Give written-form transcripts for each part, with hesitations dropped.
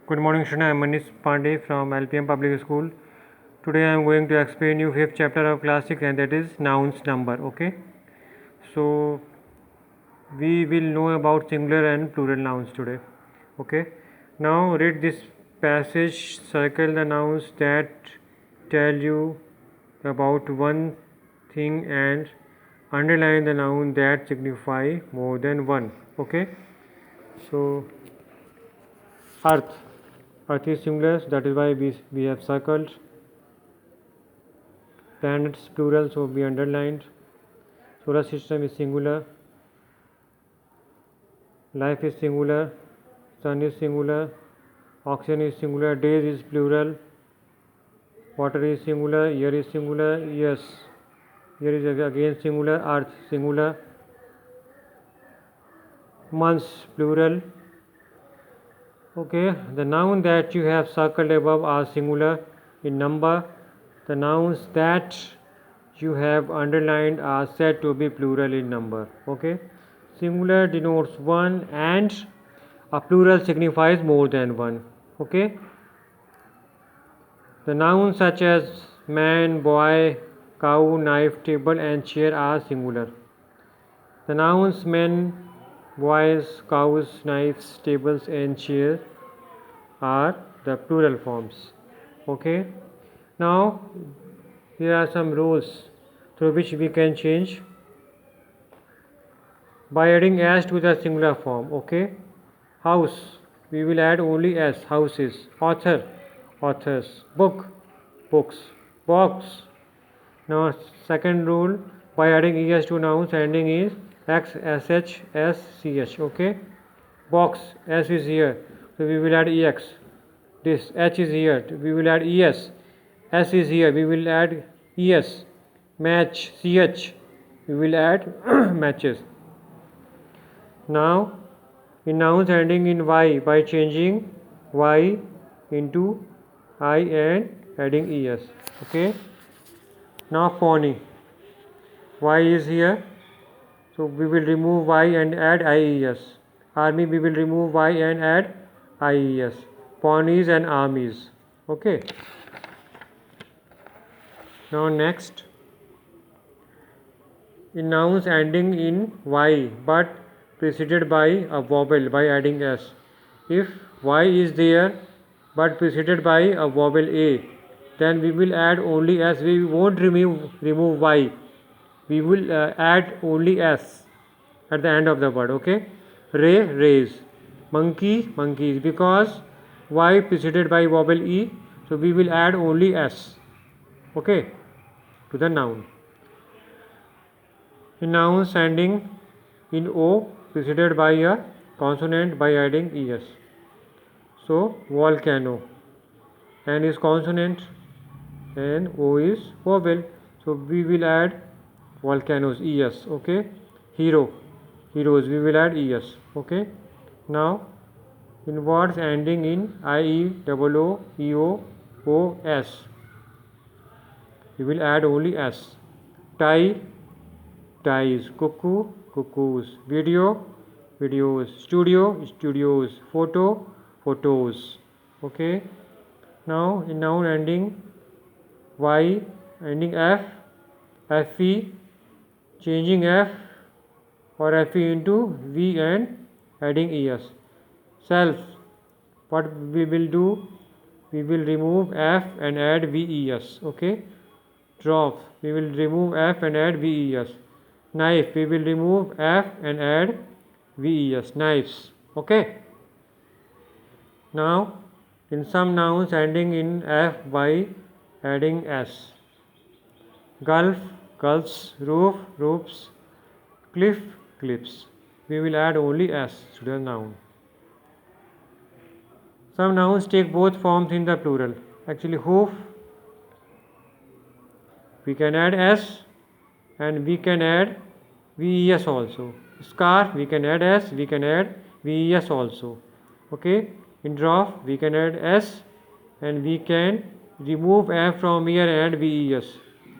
Good morning, students. I am Manish Pandey from LPM Public School. Today I am going to explain you fifth chapter of class 6, and that is nouns number. Okay. So we will know about singular and plural nouns today. Okay. Now read this passage. Circle the nouns that tell you about one thing and underline the noun that signify more than one. Okay. So earth. Earth is singular, that is why we have circled. Planets plural, so we underlined. Solar system is singular. Life is singular. Sun is singular. Oxygen is singular. Days is plural. Water is singular. Year is singular. Yes. Year is again singular. Earth singular. Months plural. Okay. The noun that you have circled above are singular in number. The nouns that you have underlined are said to be plural in number. Okay. Singular denotes one and a plural signifies more than one. Okay. The nouns such as man, boy, cow, knife, table and chair are singular. The nouns men, boys, cows, knives, tables and chair are the plural forms. Okay. Now here are some rules through which we can change by adding s to the singular form. Okay. House, we will add only s. Houses. Author, authors. Book, books. Box. Now second rule, by adding es to nouns ending is x, sh, s, ch. Okay. Box, s is here, so we will add ex. This h is here, we will add es. S is here, we will add es. Match, ch, we will add matches. Now in nouns ending in y, by changing y into I and adding es. Okay. Now pony, y is here, so we will remove y and add ies. Army, we will remove y and add ies. Ponies and armies. Okay. Now next, in nouns ending in y but preceded by a vowel by adding s. If y is there but preceded by a vowel a, then we will add only s. We won't remove y. We will add only s at the end of the word. Okay. Ray, rays. Monkey, monkeys. Because y preceded by vowel e, so we will add only s. Okay, to the noun. In nouns ending in o preceded by a consonant by adding es. So volcano, n is consonant and o is vowel, so we will add volcanoes es. Okay. Hero, heroes, we will add es. Okay. Now in words ending in ie, o, eo, o, s, we will add only s. Tie, ties. Cuckoo, cuckoos. Video, videos. Studio, studios. Photo, photos. Okay. Now in noun ending y, ending f, fe, changing f or fe into v and adding es. Self, what we will do, we will remove f and add ves. Okay. Drop, we will remove f and add ves. Knife, we will remove f and add ves. Knives. Okay. Now in some nouns ending in f by adding s. Gulf, gulfs. Roof, roofs. Cliff, cliffs. We will add only s to the noun. Some nouns take both forms in the plural. Actually, hoof, we can add s and we can add ves also. Scarf, we can add s, we can add ves also. Okay. In drop, we can add s and we can remove f from here and add ves.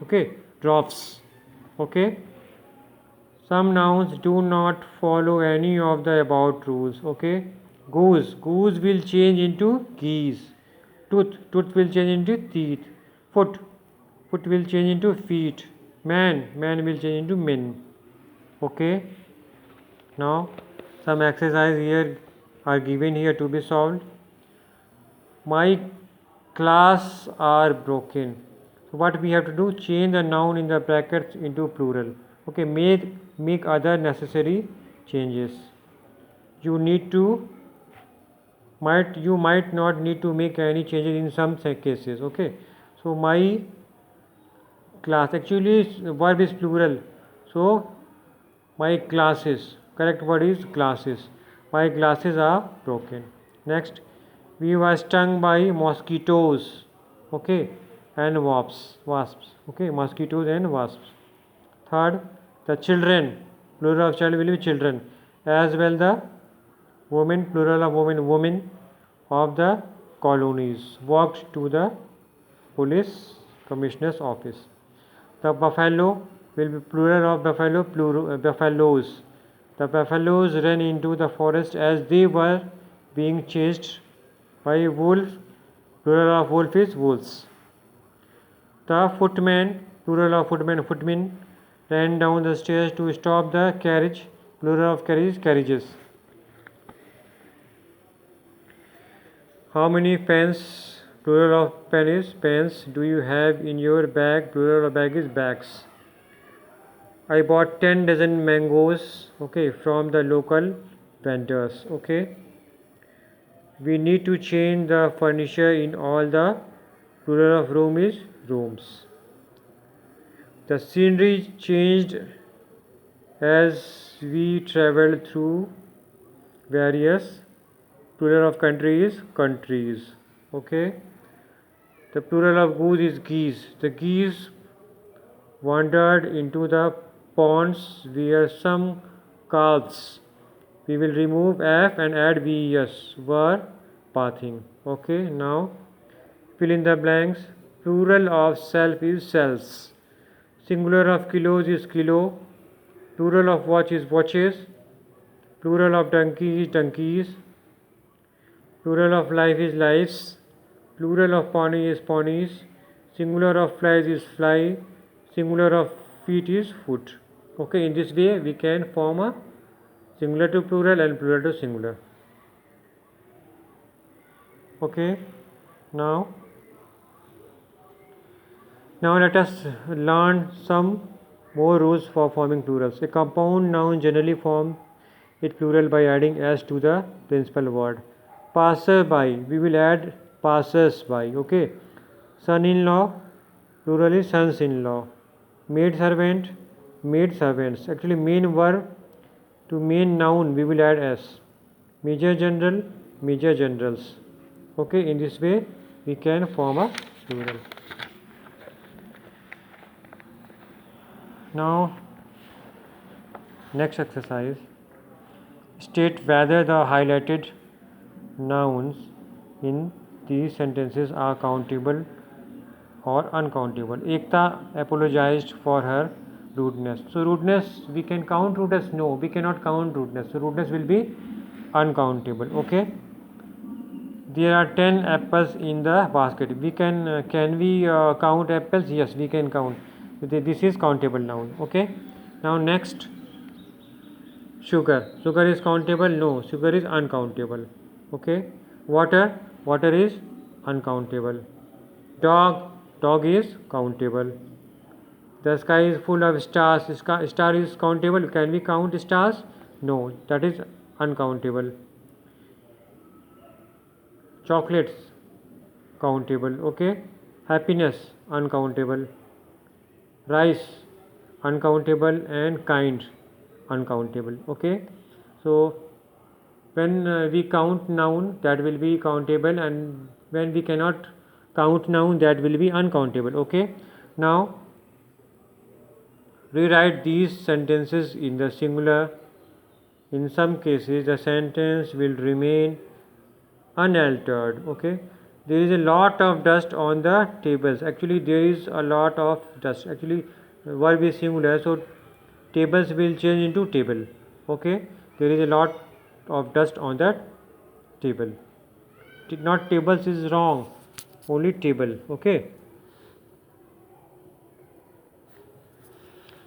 Okay. Drops. Okay. Some nouns do not follow any of the above rules. Okay. Goose will change into geese. Tooth will change into teeth. Foot will change into feet. Man will change into men. Okay. Now some exercise here are given here to be solved. My class are broken. So what we have to do? Change the noun in the brackets into plural. Okay, make other necessary changes. You might not need to make any changes in some cases. Okay, so my class, actually verb is plural, so my classes, correct word is classes. My glasses are broken. Next, we were stung by mosquitoes. Okay, and wasps. Okay, mosquitoes and wasps. Third, the children, plural of child will be children, as well the women, plural of women of the colonies walked to the police commissioner's office. The buffalo will be plural of buffaloes. The buffaloes ran into the forest as they were being chased by a wolf. Plural of wolf is wolves. The footman, plural of footmen, ran down the stairs to stop the carriage. Plural of carriage, carriages. How many pens, plural of pen is pens, do you have in your bag? Plural of bag is bags. I bought 10 dozen mangoes, okay, from the local vendors. Okay, we need to change the furniture in all the, plural of room is rooms. The scenery changed as we traveled through various, plural of country is countries. Okay, the plural of goose is geese. The geese wandered into the ponds where some calves, we will remove f and add ves, were bathing. Okay, now fill in the blanks. Plural of self is selves. Singular of kilos is kilo. Plural of watch is watches. Plural of donkey is donkeys. Plural of life is lives. Plural of pony is ponies. Singular of flies is fly. Singular of feet is foot. Okay, in this way we can form a singular to plural and plural to singular. Okay, now let us learn some more rules for forming plurals. A compound noun generally forms its plural by adding s to the principal word. Passer by, we will add passers by. Okay, son-in-law, plural is sons-in-law. Maid servant, maid servants. Actually main verb to main noun we will add s. Major general, major generals. Okay, in this way we can form a plural. Now next exercise, state whether the highlighted nouns in these sentences are countable or uncountable. Ekta apologized for her rudeness. So rudeness, we can count rudeness? No, we cannot count rudeness. So rudeness will be uncountable. Okay. There are 10 apples in the basket. We can we count apples? Yes, we can count. This is countable noun. Okay. Now next, sugar. Sugar is countable? No, sugar is uncountable. Okay. Water is uncountable. Dog is countable. The sky is full of stars. Star is countable. Can we count stars? No, that is uncountable. Chocolates, countable. Okay. Happiness, uncountable. Rice, uncountable. And kind, uncountable. Okay. So when we count noun, that will be countable, and when we cannot count noun, that will be uncountable. Okay. Now rewrite these sentences in the singular. In some cases the sentence will remain unaltered. Okay, there is a lot of dust on the tables. Actually there is a lot of dust. Actually verb is singular, so tables will change into table. Okay, there is a lot of dust on the table. Not tables is wrong, only table. Okay.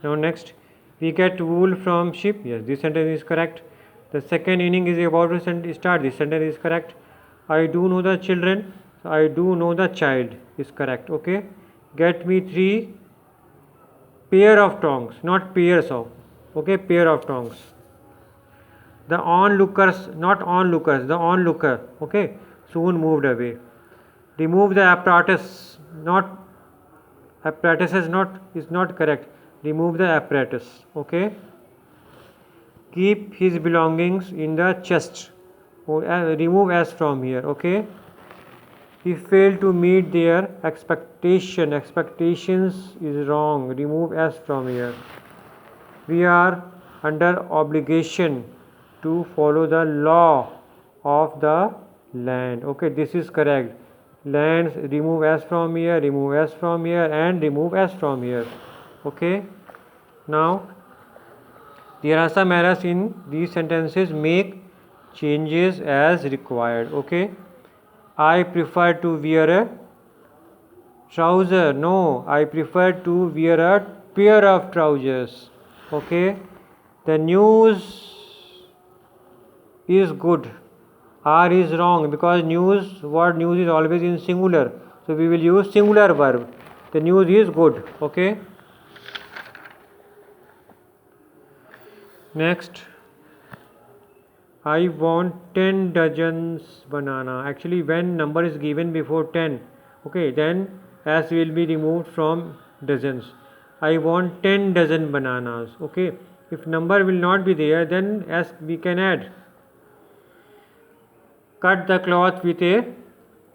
Now next, we get wool from sheep. Yes, this sentence is correct. The second inning is about to start. This sentence is correct. I do know the children. I do know the child is correct. Okay. Get me 3 pair of tongs, not pairs of. Okay, pair of tongs. The onlookers, not onlookers, the onlooker. Okay, soon moved away. Remove the apparatus, not apparatus is not correct. Remove the apparatus. Okay. Keep his belongings in the chest. Remove s from here. Okay. He failed to meet their expectation. Expectations is wrong. Remove s from here. We are under obligation to follow the law of the land. Okay, this is correct. Lands, remove s from here, remove s from here, and remove s from here. Okay. Now, there are some errors in these sentences. Make changes as required. Okay. I prefer to wear a trouser. No, I prefer to wear a pair of trousers. Okay. The news is good. R is wrong because word news is always in singular. So we will use singular verb. The news is good. Okay. Next, I want 10 dozens banana. Actually, when number is given before 10, okay, then s will be removed from dozens. I want 10 dozen bananas. Okay. If number will not be there, then s we can add. Cut the cloth with a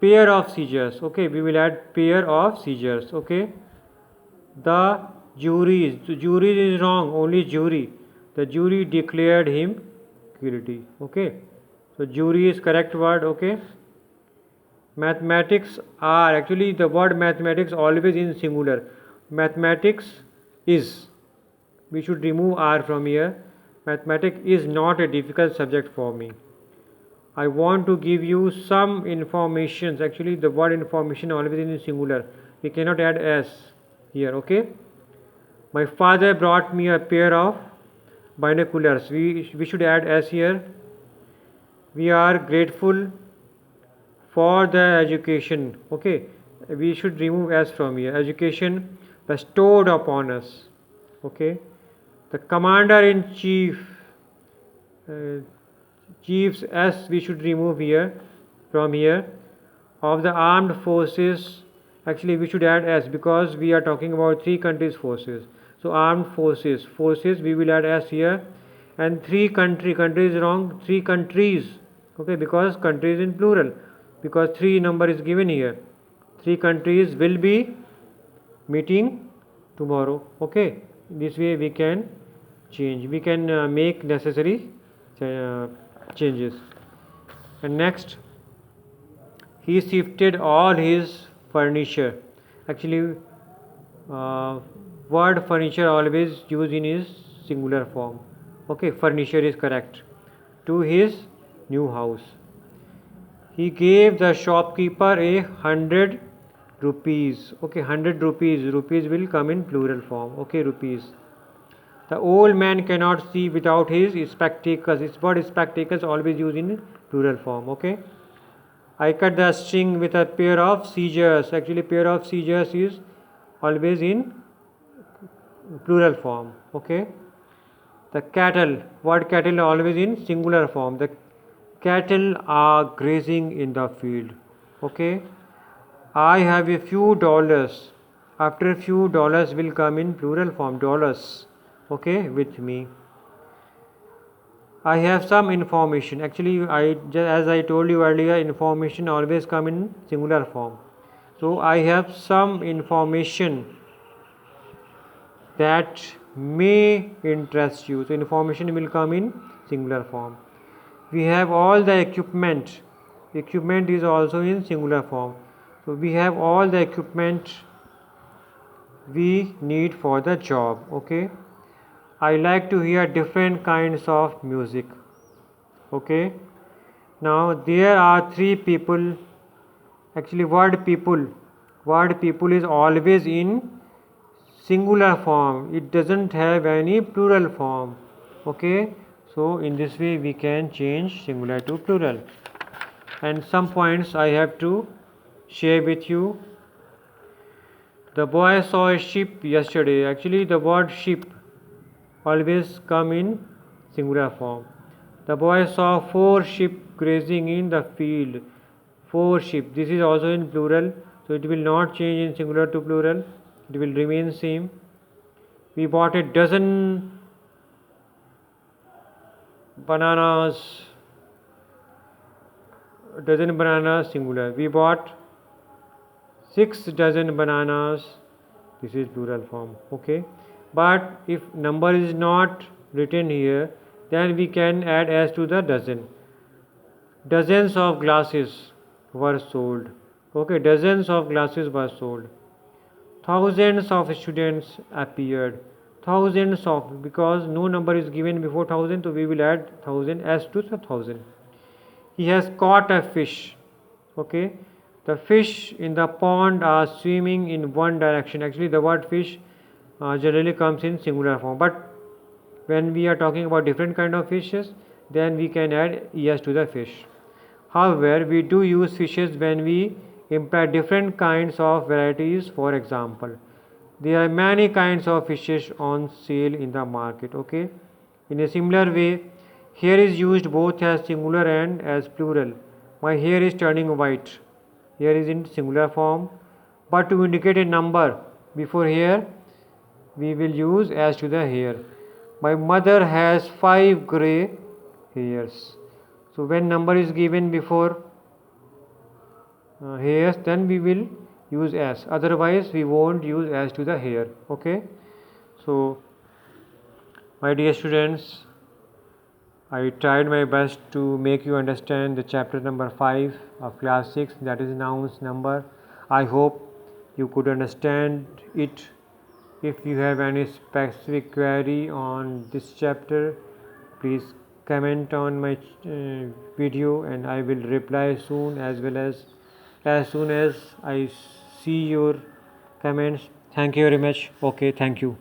pair of scissors. Okay, we will add pair of scissors. Okay. The jury is wrong, only jury. The jury declared him guilty. Okay. So jury is correct word. Okay. Mathematics are, actually the word mathematics always in singular. Mathematics is, we should remove r from here. Mathematics is not a difficult subject for me. I want to give you some information. Actually the word information always in singular. We cannot add s here. Okay. My father brought me a pair of binoculars. We should add s here. We are grateful for the education. Okay. We should remove s from here. Education bestowed upon us. Okay. The commander in chief, chiefs s we should remove here from here. Of the armed forces, actually we should add s because we are talking about 3 countries forces. So armed forces we will add s here. And 3 country is wrong, 3 countries. Okay, because country is in plural, because 3 number is given here. 3 countries will be meeting tomorrow. Okay, this way we can change, we can make necessary changes. And next, he shifted all his furniture. Actually word furniture always used in his singular form. Okay, furniture is correct. To his new house. He gave the shopkeeper 100 rupees. Okay, 100 rupees. Rupees will come in plural form. Okay, rupees. The old man cannot see without his spectacles. This word spectacles always used in plural form. Okay. I cut the string with a pair of scissors. Actually, pair of scissors is always in plural form. Okay. The cattle, word cattle always in singular form. The cattle are grazing in the field. Okay. I have a few dollars. After a few dollars will come in plural form, dollars. Okay, with me. I have some information. Actually, as I told you earlier, information always come in singular form. So I have some information that may interest you. So information will come in singular form. We have all the equipment. Equipment is also in singular form. So we have all the equipment we need for the job. Okay. I like to hear different kinds of music. Okay. Now there are three people. Actually, word people is always in singular form. It doesn't have any plural form. Okay, so in this way we can change singular to plural. And some points I have to share with you. The boy saw a sheep yesterday. Actually, the word sheep always come in singular form. The boy saw 4 sheep grazing in the field. 4 sheep. This is also in plural, so it will not change in singular to plural. It will remain same. We bought a dozen bananas. Singular. We bought 6 dozen bananas. This is plural form. Okay, but if number is not written here, then we can add as to the dozen. Dozens of glasses were sold. Okay, dozens of glasses were sold. Thousands of students appeared. Thousands of, because no number is given before 1000, so we will add 1000 as to the 1000. He has caught a fish. Okay, the fish in the pond are swimming in one direction. Actually, the word fish generally comes in singular form, but when we are talking about different kind of fishes, then we can add es to the fish. However, we do use fishes when we imply different kinds of varieties. For example, there are many kinds of fishes on sale in the market. Okay, in a similar way, here is used both as singular and as plural. My hair is turning white. Here is in singular form, but to indicate a number before here, we will use as to the hair. My mother has 5 grey hairs. So when number is given before hairs, then we will use as. Otherwise, we won't use as to the hair. Okay. So, my dear students, I tried my best to make you understand the chapter number 5 of class 6, that is nouns number. I hope you could understand it. If you have any specific query on this chapter, please comment on my video and I will reply soon, as well as soon as I see your comments. Thank you very much. Okay, thank you.